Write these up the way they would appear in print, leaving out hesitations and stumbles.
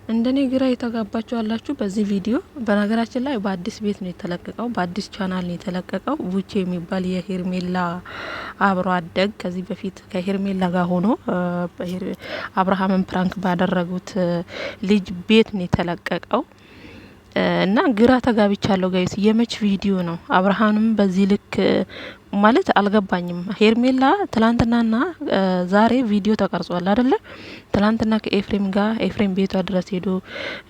እንደኔ ግራ የተጋባችሁ አላችሁ በዚህ ቪዲዮ። በነገራችን ላይ በአዲስ ቤት ነው የተለቀቀው፣ በአዲስ ቻናል ነው የተለቀቀው። ቡቼ የሚባል የሄርሜላ አብሮ አደግ ከዚህ በፊት ከሄርሜላ ጋር ሆኖ አብርሃምን ፕራንክ ባደረጉት ልጅ ቤት ነው የተለቀቀው። እና ግራ ተጋብቻለሁ ጋይስ። የመች ቪዲዮ ነው? አብርሃምም በዚህ ልክ ማለት አልገባኝም። ሄርሜላ ትላንትናና ዛሬ ቪዲዮ ተቀርጿል አይደለ? ትላንትና ከኤፍሬም ጋር ኤፍሬም ቤቷ ድረስ ሄዶ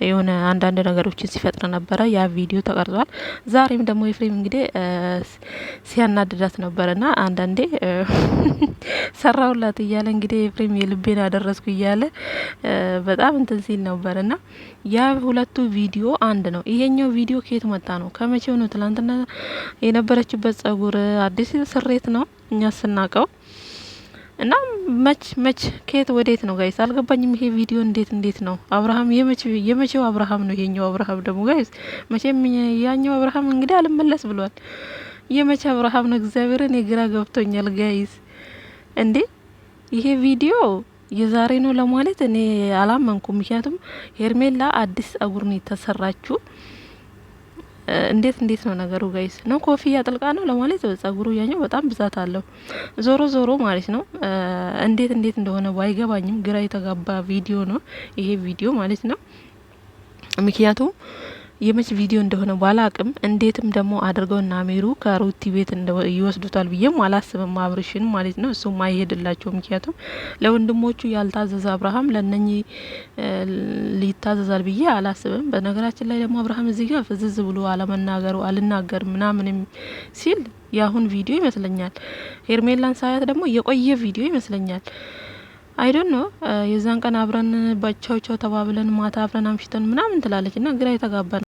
የሆነ አንዳንድ ነገሮችን ሲፈጥር ነበረ። ያ ቪዲዮ ተቀርጿል። ዛሬም ደግሞ ኤፍሬም እንግዲህ ሲያናድዳት ነበረና አንዳንዴ ሰራውላት እያለ እንግዲህ ኤፍሬም የልቤን አደረስኩ እያለ በጣም እንትን ሲል ነበርና ያ ሁለቱ ቪዲዮ አንድ ነው። ይሄኛው ቪዲዮ ከየት መጣ ነው? ከመቼው ነው? ትላንትና የነበረችበት ጸጉር አዲስ ስሬት ነው እኛ ስናቀው እና መች ከየት ወዴት ነው ጋይስ? አልገባኝም። ይሄ ቪዲዮ እንዴት ነው? አብርሃም የመቼው አብርሃም ነው? ይሄኛው አብርሃም ደግሞ ጋይስ መቼም ያኛው አብርሃም እንግዲህ አልመለስ ብሏል። የመቼ አብርሃም ነው? እግዚአብሔርን የግራ ገብቶኛል ጋይስ። እንዴ ይሄ ቪዲዮ የዛሬ ነው ለማለት እኔ አላመንኩም። ምክንያቱም ሄርሜላ አዲስ ጸጉር ነው የተሰራችው። እንዴት ነው ነገሩ ጋይስ? ነው ኮፍያ ጥልቃ ነው ለማለት ጸጉሩ ያኛው በጣም ብዛት አለው። ዞሮ ማለት ነው እንዴት እንደሆነ ባይገባኝም ግራ የተጋባ ቪዲዮ ነው ይሄ ቪዲዮ ማለት ነው። ምክንያቱም የመች ቪዲዮ እንደሆነ ባላቅም እንዴትም ደግሞ አድርገው እና አሜሩ ከሩቲ ቤት ይወስዱታል ብዬም አላስብም። አብርሽን ማለት ነው እሱም አይሄድላቸው። ምክንያቱም ለወንድሞቹ ያልታዘዘ አብርሃም ለነኚህ ሊታዘዛል ብዬ አላስብም። በነገራችን ላይ ደግሞ አብርሃም እዚህ ጋር ፍዝዝ ብሎ አለመናገሩ አልናገር ምናምንም ሲል ያሁን ቪዲዮ ይመስለኛል። ሄርሜላን ሳያት ደግሞ የቆየ ቪዲዮ ይመስለኛል። አይዶን ነው የዛን ቀን አብረን ባቻው ተባብለን ማታ አብረን አምሽተን ምናምን ትላለች እና ግራ የተጋባ